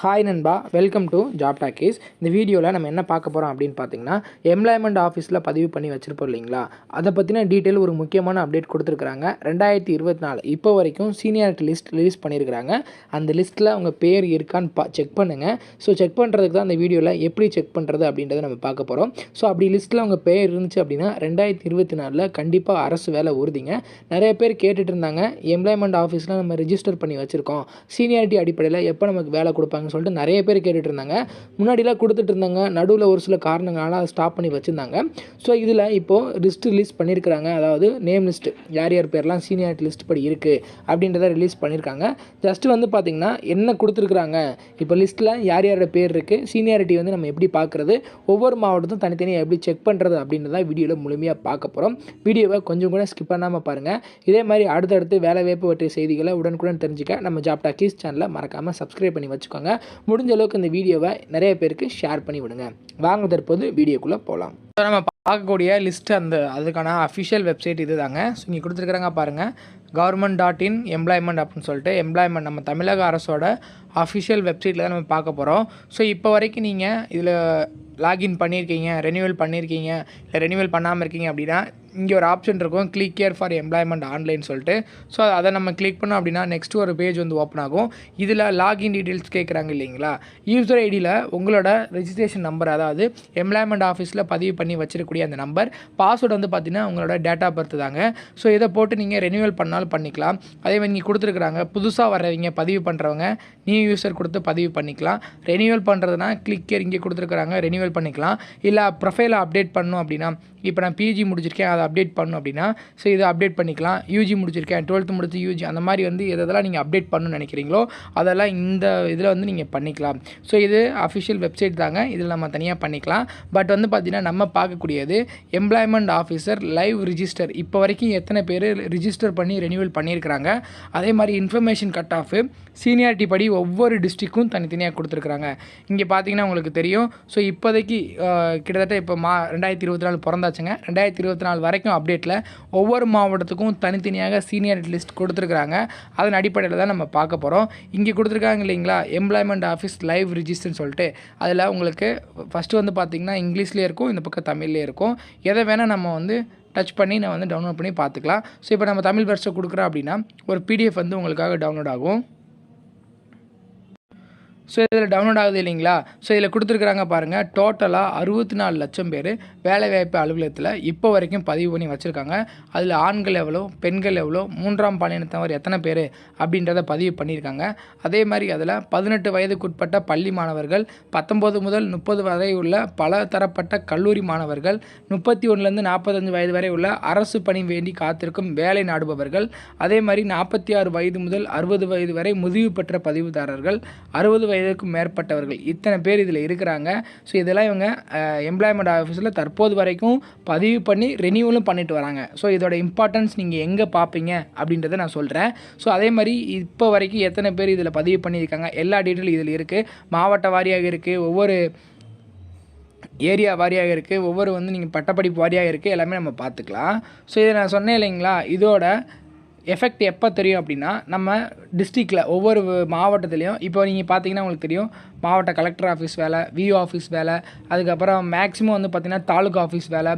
Hi நண்பா, welcome to job talkies. இந்த வீடியோவில் நம்ம என்ன பார்க்க போகிறோம் அப்படின்னு பார்த்தீங்கன்னா, எம்ப்ளாய்மெண்ட் ஆஃபீஸில் பதிவு பண்ணி வச்சுருப்போம் இல்லைங்களா, அதை பற்றின டீட்டெயில் ஒரு முக்கியமான அப்டேட் கொடுத்துருக்குறாங்க. 2024 இப்போ வரைக்கும் சீனியாரிட்டி லிஸ்ட் ரிலீஸ் பண்ணியிருக்கிறாங்க. அந்த லிஸ்ட்டில் அவங்க பேர் இருக்கான்னு செக் பண்ணுங்கள். ஸோ செக் பண்ணுறதுக்கு தான் அந்த வீடியோவில் எப்படி செக் பண்ணுறது அப்படின்றத நம்ம பார்க்க போகிறோம். ஸோ அப்படி லிஸ்ட்டில் அவங்க பேர் இருந்துச்சு அப்படின்னா 2024 கண்டிப்பாக அரசு வேலை உறுதிங்க. நிறைய பேர் கேட்டுட்டு இருந்தாங்க, எம்ப்ளாய்மெண்ட் ஆஃபீஸில் நம்ம ரிஜிஸ்டர் பண்ணி வச்சுருக்கோம், சீனியாரிட்டி அடிப்படையில் எப்போ நமக்கு வேலை கொடுப்பாங்க சொல்லிட்டு நிறைய பேர் கேட்டுட்டு இருந்தாங்க. முன்னாடிலாம் கொடுத்துட்டு இருந்தாங்க, நடுவில் ஒரு சில காரணங்களால் அதை ஸ்டாப் பண்ணி வச்சுருந்தாங்க. ஸோ இதில் இப்போது லிஸ்ட் ரிலீஸ் பண்ணியிருக்கிறாங்க. அதாவது நேம் லிஸ்ட்டு, யார் யார் பேர்லாம் சீனியாரிட்டி லிஸ்ட் படி இருக்குது அப்படின்றத ரிலீஸ் பண்ணியிருக்காங்க. ஜஸ்ட்டு வந்து பார்த்திங்கன்னா என்ன கொடுத்துருக்குறாங்க, இப்போ லிஸ்ட்டில் யார் யாரோட பேர் இருக்குது, சீனியாரிட்டி வந்து நம்ம எப்படி பார்க்குறது, ஒவ்வொரு மாவட்டத்தும் தனித்தனியாக எப்படி செக் பண்ணுறது அப்படின்றத வீடியோவில் முழுமையாக பார்க்க போகிறோம். வீடியோவை கொஞ்சம் கூட ஸ்கிப் பண்ணாமல் பாருங்கள். இதே மாதிரி அடுத்தடுத்து வேலைவாய்ப்பு பற்றிய செய்திகளை உடனுக்குடன் தெரிஞ்சுக்க நம்ம ஜாப் டாக்கீஸ் சேனலை மறக்காமல் சப்ஸ்கிரைப் பண்ணி வச்சுக்கோங்க. முடிஞ்ச அளவுக்கு இந்த வீடியோவை நிறைய பேருக்கு ஷேர் பண்ணி விடுங்க. வாங்க தற்போது வீடியோக்குள்ளே போகலாம். நம்ம பார்க்கக்கூடிய லிஸ்ட்டு அதுக்கான அஃபிஷியல் வெப்சைட் இது தாங்க. ஸோ இங்கே கொடுத்துருக்குறாங்க பாருங்கள், government.in எம்ப்ளாய்மெண்ட் அப்படின்னு சொல்லிட்டு எம்ப்ளாய்மெண்ட் நம்ம தமிழக அரசோட அஃபிஷியல் வெப்சைட்டில் தான் நம்ம பார்க்க போகிறோம். ஸோ இப்போ வரைக்கும் நீங்கள் இதில் லாகின் பண்ணியிருக்கீங்க, ரெனியூவல் பண்ணியிருக்கீங்க, இல்லை ரெனியூவல் பண்ணாமல் இருக்கீங்க அப்படின்னா இங்கே ஒரு ஆப்ஷன் இருக்கும், click care for employment online சொல்லிட்டு. ஸோ அதை நம்ம கிளிக் பண்ணோம் அப்படின்னா நெக்ஸ்ட் ஒரு பேஜ் வந்து ஓப்பன் ஆகும். இதில் லாகின் டீட்டெயில்ஸ் கேட்குறாங்க இல்லைங்களா, யூசர் ஐடியில் உங்களோட ரெஜிஸ்ட்ரேஷன் நம்பர், அதாவது எம்ப்ளாய்மெண்ட் ஆஃபீஸில் பதிவு பண்ணி வச்சிருக்கக்கூடிய அந்த நம்பர், பாஸ்வேர்டு வந்து பார்த்திங்கன்னா உங்களோட டேட் ஆஃப் பர்த் தாங்க. ஸோ இதை போட்டு நீங்கள் ரெனியூவல் பண்ணாலும் பண்ணிக்கலாம். அதே மாதிரி இங்கே கொடுத்துருக்குறாங்க, புதுசாக வர்றவங்க பதிவு பண்ணுறவங்க நியூ யூசர் கொடுத்து பதிவு பண்ணிக்கலாம். ரெனியூவல் பண்ணுறதுனா கிளிக் கேர் இங்கே கொடுத்துருக்குறாங்க, ரெனியூவல் பண்ணிக்கலாம். இல்லை ப்ரொஃபைலை அப்டேட் பண்ணணும் அப்படின்னா, இப்போ நான் பிஜி முடிச்சிருக்கேன், அதை அப்டேட் பண்ணணும் அப்படின்னா ஸோ இதை அப்டேட் பண்ணிக்கலாம். யூஜி முடிச்சிருக்கேன், 12th முடிச்சு யூஜி, அந்த மாதிரி வந்து எதெல்லாம் நீங்கள் அப்டேட் பண்ணணும்னு நினைக்கிறீங்களோ அதெல்லாம் இந்த இதில் வந்து நீங்கள் பண்ணிக்கலாம். ஸோ இது அஃபிஷியல் வெப்சைட் தாங்க, இதில் நம்ம தனியாக பண்ணிக்கலாம். பட் வந்து பார்த்திங்கன்னா நம்ம பார்க்கக்கூடியது எம்ப்ளாய்மெண்ட் ஆஃபீஸர் லைவ் ரிஜிஸ்டர், இப்போ வரைக்கும் எத்தனை பேர் ரிஜிஸ்டர் பண்ணி ரெனியூவல் பண்ணியிருக்கிறாங்க. அதே மாதிரி இன்ஃபர்மேஷன் கட் ஆஃப் சீனியாரிட்டி படி ஒவ்வொரு டிஸ்ட்ரிக்கும் தனித்தனியாக கொடுத்துருக்குறாங்க. இங்கே பார்த்தீங்கன்னா உங்களுக்கு தெரியும். ஸோ இப்போதைக்கு கிட்டத்தட்ட இப்போ 2024 பிறந்தாச்சுங்க. 2024 வரைக்கும் அப்டேட்டில் ஒவ்வொரு மாவட்டத்துக்கும் தனித்தனியாக சீனியாரிட்டி லிஸ்ட் கொடுத்துருக்குறாங்க. அதன் அடிப்படையில் தான் நம்ம பார்க்க போகிறோம். இங்கே கொடுத்துருக்காங்க இல்லைங்களா, எம்ப்ளாய்மெண்ட் ஆஃபீஸ் லைவ் ரிஜிஸ்டர்னு சொல்லிட்டு. அதில் உங்களுக்கு ஃபஸ்ட்டு வந்து பார்த்திங்கன்னா இங்கிலீஷ்லேயே இருக்கும், இந்த பக்கம் தமிழ்லேயே இருக்கும். எதை வேணால் நம்ம வந்து டச் பண்ணி நான் வந்து டவுன்லோட் பண்ணி பார்த்துக்கலாம். ஸோ இப்போ நம்ம தமிழ் வெர்ஷன் கொடுக்குறோம் அப்படின்னா ஒரு பிடிஎஃப் வந்து உங்களுக்காக டவுன்லோட் ஆகும். ஸோ இதில் டவுன்லோட் ஆகுது இல்லைங்களா. ஸோ இதில் கொடுத்துருக்குறாங்க பாருங்கள், டோட்டலாக 64 லட்சம் பேர் வேலைவாய்ப்பு அலுவலகத்தில் இப்போ வரைக்கும் பதிவு பண்ணி வச்சுருக்காங்க. அதில் ஆண்கள் எவ்வளோ, பெண்கள் எவ்வளோ, 3ஆம் பாலினத்தவர் எத்தனை பேர் அப்படின்றத பதிவு பண்ணியிருக்காங்க. அதே மாதிரி அதில் 18 வயதுக்குட்பட்ட பள்ளி மாணவர்கள், 19 முதல் 30 வரை உள்ள பல தரப்பட்ட கல்லூரி மாணவர்கள், 31லேருந்து 45 வயது வரை உள்ள அரசு பணி வேண்டி காத்திருக்கும் வேலை நாடுபவர்கள், அதே மாதிரி 46 வயது முதல் 60 வயது வரை முதிர்வு பெற்ற பதிவுதாரர்கள், 60 வயதுக்கும் மேற்பட்டவர்கள், இத்தனை பேர் இதில் இருக்கிறாங்க. ஸோ இதெல்லாம் இவங்க எம்ப்ளாய்மெண்ட் ஆஃபீஸில் தற்போது வரைக்கும் பதிவு பண்ணி ரெனியூவலும் பண்ணிட்டு வராங்க. ஸோ இதோட இம்பார்ட்டன்ஸ் நீங்கள் எங்கே பார்ப்பீங்க அப்படின்றத நான் சொல்கிறேன். ஸோ அதே மாதிரி இப்போ வரைக்கும் எத்தனை பேர் இதில் பதிவு பண்ணியிருக்காங்க, எல்லா டீட்டெயிலும் இதில் இருக்குது. மாவட்ட வாரியாக இருக்குது, ஒவ்வொரு ஏரியா வாரியாக இருக்குது, ஒவ்வொரு வந்து நீங்கள் பட்டப்படிப்பு வாரியாக இருக்குது, எல்லாமே நம்ம பார்த்துக்கலாம். ஸோ இதை நான் சொன்னேன் இல்லைங்களா, இதோட எஃபெக்ட் எப்போ தெரியும் அப்படின்னா, நம்ம டிஸ்ட்ரிக்டில் ஒவ்வொரு மாவட்டத்துலேயும் இப்போ நீங்கள் பார்த்தீங்கன்னா உங்களுக்கு தெரியும், மாவட்ட கலெக்டர் ஆஃபீஸ் வேலை, விஓ ஆஃபீஸ் வேலை, அதுக்கப்புறம் மேக்ஸிமம் வந்து பார்த்திங்கன்னா தாலுகா ஆஃபீஸ் வேலை,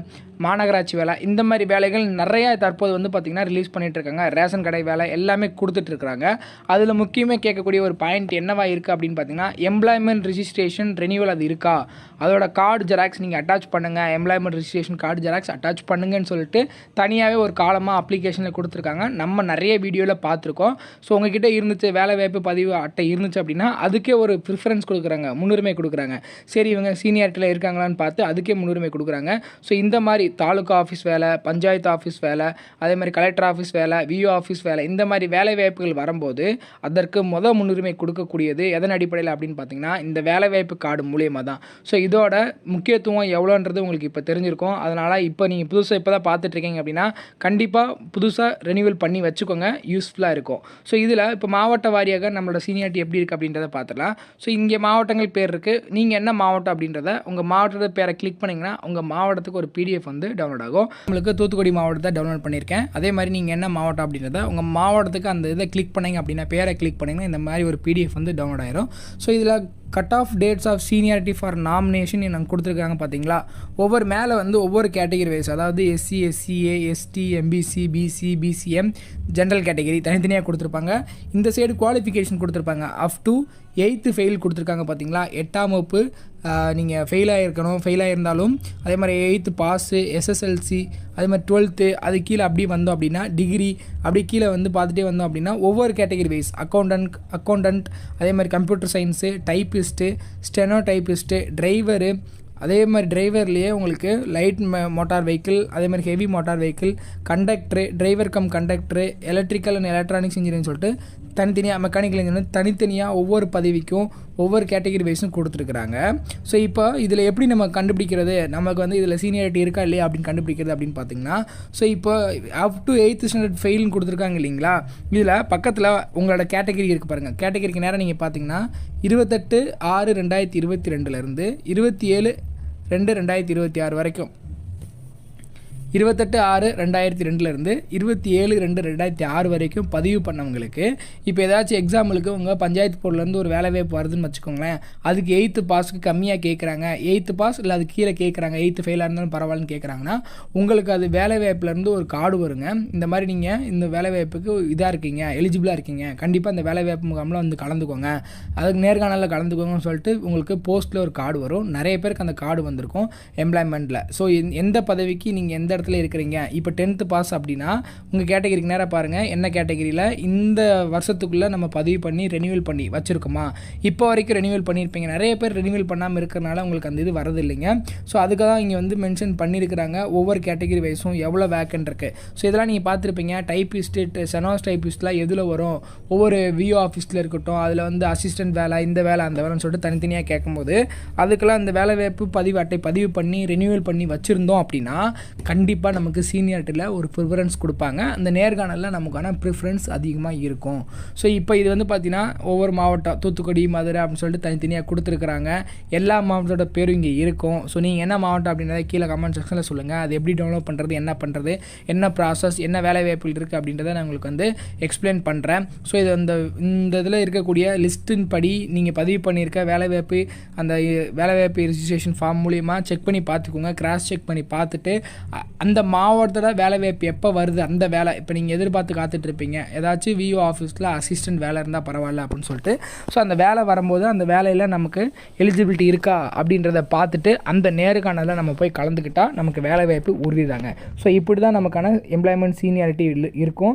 மாநகராட்சி வேலை, இந்த மாதிரி வேலைகள் நிறையா தற்போது வந்து பார்த்திங்கன்னா ரிலீஸ் பண்ணிகிட்ருக்காங்க. ரேஷன் கடை வேலை எல்லாமே கொடுத்துட்ருக்குறாங்க. அதில் முக்கியமாக கேட்கக்கூடிய ஒரு பாயிண்ட் என்னவா இருக்குது அப்படின்னு பார்த்திங்கன்னா, எம்ப்ளாய்மெண்ட் ரிஜிஸ்ட்ரேஷன் ரெனியூவல் அது இருக்கா, அதோட கார்டு ஜெராக்ஸ் நீங்கள் அட்டாச் பண்ணுங்கள், employment registration card xerox attach பண்ணுங்கன்னு சொல்லிட்டு தனியாகவே ஒரு காலமாக அப்ளிகேஷனில் கொடுத்துருக்காங்க. நம்ம நிறைய வீடியோவில் பார்த்துருக்கோம். ஸோ உங்ககிட்ட இருந்துச்சு வேலைவாய்ப்பு பதிவு அட்டை இருந்துச்சு அப்படின்னா அதுக்கே ஒரு ப்ரிஃபரன்ஸ் கொடுக்குறாங்க, முன்னுரிமை கொடுக்குறாங்க. சரி இவங்க சீனியாரிட்டியில் இருக்காங்களான்னு பார்த்து அதுக்கே முன்னுரிமை கொடுக்குறாங்க. ஸோ இந்த மாதிரி தாலுகா ஆஃபீஸ் வேலை, பஞ்சாயத்து ஆஃபீஸ் வேலை, அதே மாதிரி கலெக்டர் ஆஃபீஸ் வேலை, விஓ ஆஃபீஸ் வேலை, இந்த மாதிரி வேலைவாய்ப்புகள் வரும்போது அதற்கு முன்னுரிமை கொடுக்கக்கூடியது எதன் அடிப்படையில் அப்படின்னு பார்த்தீங்கன்னா இந்த வேலைவாய்ப்பு கார்டு மூலியமாக தான். ஸோ இதோட முக்கியத்துவம் எவ்வளோன்றது உங்களுக்கு இப்போ தெரிஞ்சிருக்கும். அதனால் இப்போ நீங்கள் புதுசாக இப்போ தான் பார்த்துட்ருக்கீங்க அப்படின்னா கண்டிப்பாக புதுசாக ரெனியூவல் பண்ணி வச்சுக்கோங்க, யூஸ்ஃபுல்லாக இருக்கும். ஸோ இதில் இப்போ மாவட்ட வாரியாக நம்மளோட சீனியாரிட்டி எப்படி இருக்குது அப்படின்றத பார்த்துடலாம். ஸோ இங்கே மாவட்டங்கள் பேர் இருக்குது. நீங்கள் என்ன மாவட்டம் அப்படின்றத உங்கள் மாவட்டத்தை பேரை கிளிக் பண்ணிங்கன்னா உங்கள் மாவட்டத்துக்கு ஒரு பிடிஎஃப் வந்து டவுன்லோட் ஆகும். உங்களுக்கு தூத்துக்குடி மாவட்டத்தை டவுன்லோட் பண்ணியிருக்கேன். அதே மாதிரி நீங்கள் என்ன மாவட்டம் அப்படின்றத உங்கள் மாவட்டத்துக்கு அந்த இதை கிளிக் பண்ணிங்க அப்படின்னா, பேரை கிளிக் பண்ணிங்கன்னா இந்த மாதிரி ஒரு பிடிஎஃப் வந்து டவுன்லோட் ஆயிரும். ஸோ இதில் cut off dates of seniority for nomination எனக்கு கொடுத்துருக்காங்க பார்த்தீங்களா. ஒவ்வொரு மேலே வந்து ஒவ்வொரு கேட்டகரி வைஸ், அதாவது SC, SCA, ST, MBC, BC, BCM, general category தனித்தனியாக கொடுத்துருப்பாங்க. இந்த சைடு குவாலிஃபிகேஷன் கொடுத்துருப்பாங்க. அப் டு 8th ஃபெயில் கொடுத்துருக்காங்க பார்த்தீங்களா. 8ஆம் வகுப்பு நீங்கள் ஃபெயிலாக இருந்தாலும் அதே மாதிரி 8th பாஸு, எஸ்எஸ்எல்சி, அதே மாதிரி 12th, அது கீழே அப்படி வந்தோம் அப்படின்னா டிகிரி, அப்படி கீழே வந்து பார்த்துட்டே வந்தோம் அப்படின்னா ஒவ்வொரு கேட்டகரி வைஸ் அக்கௌண்டன்ட், அதே மாதிரி computer science, typist, steno typist, driver, அதே மாதிரி டிரைவர்லேயே உங்களுக்கு லைட் மோட்டார் வெஹிக்கிள், அதே மாதிரி heavy motor vehicle, conductor, driver come conductor, electrical and electronics engineering சொல்லிட்டு தனித்தனியாக, மெக்கானிக்கல் இன்ஜினியர் தனித்தனியாக ஒவ்வொரு பதவிக்கும் ஒவ்வொரு கேட்டகரி வைஸும் கொடுத்துருக்குறாங்க. ஸோ இப்போ இதில் எப்படி நம்ம கண்டுபிடிக்கிறது, நமக்கு வந்து இதில் சீனியாரிட்டி இருக்கா இல்லையா அப்படின்னு கண்டுபிடிக்கிறது அப்படின்னு பார்த்தீங்கன்னா, ஸோ இப்போ அப் டு 8th ஸ்டாண்டர்ட் ஃபெயில்னு கொடுத்துருக்காங்க இல்லைங்களா. இதில் பக்கத்தில் உங்களோட கேட்டகரி இருக்குது பாருங்கள். கேட்டகரிக்கு நேரம் நீங்கள் பார்த்தீங்கன்னா 28/6/2022 27/2/2026 வரைக்கும், 28/6/2002 27/2/2006 வரைக்கும் பதிவு பண்ணவங்களுக்கு இப்போ ஏதாச்சும் எக்ஸாம்பிளுக்கு உங்கள் பஞ்சாயத்து போர்ட்லேருந்து ஒரு வேலை வாய்ப்பு வருதுன்னு வச்சுக்கோங்களேன். அதுக்கு 8th பாஸுக்கு கம்மியாக கேட்குறாங்க, 8th பாஸ் இல்லை அது கீழே கேட்குறாங்க, 8th ஃபெயிலாக இருந்தாலும் பரவாயில்லன்னு கேட்குறாங்கன்னா உங்களுக்கு அது வேலை வாய்ப்புலேருந்து ஒரு கார்டு வருங்க. இந்த மாதிரி நீங்கள் இந்த வேலை வாய்ப்புக்கு இதாக இருக்கீங்க, எலிஜிபிளாக இருக்கீங்க, கண்டிப்பாக இந்த வேலை வாய்ப்பு முகாமில் வந்து கலந்துக்கோங்க, அதுக்கு நேர்காணலில் கலந்துக்கோங்கன்னு சொல்லிட்டு உங்களுக்கு போஸ்ட்டில் ஒரு கார்டு வரும். நிறைய பேருக்கு அந்த கார்டு வந்திருக்கும் எம்ப்ளாய்மெண்ட்டில். ஸோ எந்த பதவிக்கு நீங்கள் எந்த இடத்துல இருக்கிறீங்க, இப்போ 10th பாஸ் அப்படின்னா உங்கள் கேட்டகரிக்கு நேராக பாருங்கள், என்ன கேட்டகரியில் இந்த வருஷத்துக்குள்ளே நம்ம பதிவு பண்ணி ரெனியூவல் பண்ணி வச்சுருக்கோமா, இப்போ வரைக்கும் ரெனியூவல் பண்ணியிருப்பீங்க. நிறைய பேர் ரெனியூவல் பண்ணாமல் இருக்கிறனால உங்களுக்கு அந்த இது வரது இல்லைங்க. ஸோ அதுக்கு தான் இங்கே வந்து மென்ஷன் பண்ணியிருக்கிறாங்க ஒவ்வொரு கேட்டகரி வைஸும் எவ்வளோ வேக்கன்ட் இருக்குது. ஸோ இதெல்லாம் நீங்கள் பார்த்துருப்பீங்க. டைப்பிஸ்ட்டு, செனாஸ் டைப்பிஸ்ட்லாம் எதில் வரும், ஒவ்வொரு விஓ ஆஃபீஸில் இருக்கட்டும், அதில் வந்து அசிஸ்டன்ட் வேலை, இந்த வேலை, அந்த வேலைன்னு சொல்லிட்டு தனித்தனியாக கேட்கும்போது அதுக்கெல்லாம் அந்த வேலை வாய்ப்பு பதிவு அட்டை பதிவு பண்ணி ரெனியூவல் பண்ணி வச்சுருந்தோம் அப்படின்னா கண்டிப்பாக நமக்கு சீனியாரிட்டியில் ஒரு ப்ரிஃபரன்ஸ் கொடுப்பாங்க. அந்த நேர்காணலில் நமக்கான ப்ரிஃபரன்ஸ் அதிகமாக இருக்கும். ஸோ இப்போ இது வந்து பார்த்திங்கன்னா ஒவ்வொரு மாவட்டம், தூத்துக்குடி, மதுரை அப்படின்னு சொல்லிட்டு தனித்தனியாக கொடுத்துருக்குறாங்க. எல்லா மாவட்டத்தோட பேரும் இங்கே இருக்கும். ஸோ நீங்கள் என்ன மாவட்டம் அப்படின்றத கீழே கமெண்ட் செக்ஷனில் சொல்லுங்கள். அது எப்படி டவுன்லோட் பண்ணுறது, என்ன பண்ணுறது, என்ன ப்ராசஸ், என்ன வேலை வாய்ப்புகள் இருக்குது அப்படின்றத நான் உங்களுக்கு வந்து எக்ஸ்பிளைன் பண்ணுறேன். ஸோ இது இந்த இதில் இருக்கக்கூடிய லிஸ்ட்டின் படி நீங்கள் பதிவு பண்ணியிருக்க வேலைவாய்ப்பு, அந்த வேலைவாய்ப்பு ரிஜிஸ்ட்ரேஷன் ஃபார்ம் மூலிமா செக் பண்ணி பார்த்துக்கோங்க. கிராஸ் செக் பண்ணி பார்த்துட்டு அந்த மாவட்டத்தோட வேலை வாய்ப்பு எப்போ வருது, அந்த வேலை இப்போ நீங்கள் எதிர்பார்த்து காத்துட்ருப்பீங்க, ஏதாச்சும் விஓ ஆஃபீஸில் அசிஸ்டன்ட் வேலை இருந்தால் பரவாயில்ல அப்படின்னு சொல்லிட்டு. ஸோ அந்த வேலை வரும்போது அந்த வேலையில் நமக்கு எலிஜிபிலிட்டி இருக்கா அப்படின்றத பார்த்துட்டு அந்த நேர்காணலில் நம்ம போய் கலந்துக்கிட்டால் நமக்கு வேலை வாய்ப்பு உறுதிதாங்க. ஸோ இப்படி தான் நமக்கான எம்ப்ளாய்மெண்ட் சீனியாரிட்டி இருக்கும்.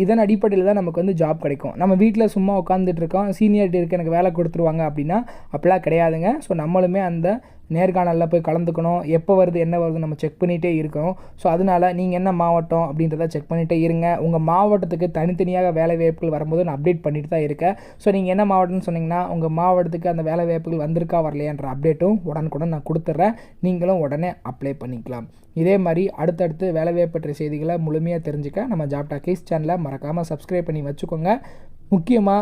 இதன் அடிப்படையில் தான் நமக்கு வந்து ஜாப் கிடைக்கும். நம்ம வீட்டில் சும்மா உட்காந்துட்டு இருக்கோம், சீனியாரிட்டி இருக்குது எனக்கு வேலை கொடுத்துருவாங்க அப்படின்னா அப்படிலாம் கிடையாதுங்க. ஸோ நம்மளுமே அந்த நேர்காணலில் போய் கலந்துக்கணும். எப்போ வருது என்ன வருது நம்ம செக் பண்ணிகிட்டே இருக்கணும். ஸோ அதனால் நீங்கள் என்ன மாவட்டம் அப்படின்றத செக் பண்ணிகிட்டே இருங்க. உங்கள் மாவட்டத்துக்கு தனித்தனியாக வேலை வாய்ப்புகள் வரும்போது நான் அப்டேட் பண்ணிட்டு தான் இருக்கேன். ஸோ நீங்கள் என்ன மாவட்டம்னு சொன்னீங்கன்னா உங்கள் மாவட்டத்துக்கு அந்த வேலை வாய்ப்புகள் வந்திருக்கா வரலையான்ற அப்டேட்டும் உடனுக்குடன் நான் கொடுத்துட்றேன். நீங்களும் உடனே அப்ளை பண்ணிக்கலாம். இதே மாதிரி அடுத்தடுத்து வேலைவாய்ப்பு பற்றிய செய்திகளை முழுமையாக தெரிஞ்சுக்க நம்ம ஜாப் டாக்கீஸ் சேனலை மறக்காமல் சப்ஸ்கிரைப் பண்ணி வச்சுக்கோங்க. முக்கியமாக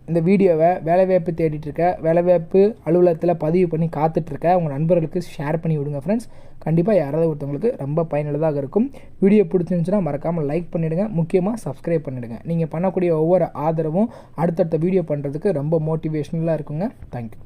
இந்த வீடியோவை வேலைவாய்ப்பு தேடிட்டுருக்க, வேலைவாய்ப்பு அலுவலகத்தில் பதிவு பண்ணி காத்துட்ருக்க உங்கள் நண்பர்களுக்கு ஷேர் பண்ணி விடுங்க ஃப்ரெண்ட்ஸ். கண்டிப்பாக யாராவது ஒருத்தவங்களுக்கு ரொம்ப பயனுள்ளதாக இருக்கும். வீடியோ பிடிச்சிருந்துச்சுன்னா மறக்காமல் லைக் பண்ணிவிடுங்க. முக்கியமாக சப்ஸ்கிரைப் பண்ணிவிடுங்க. நீங்கள் பண்ணக்கூடிய ஒவ்வொரு ஆதரவும் அடுத்தடுத்த வீடியோ பண்ணுறதுக்கு ரொம்ப மோட்டிவேஷ்னலாக இருக்குங்க. தேங்க்யூ.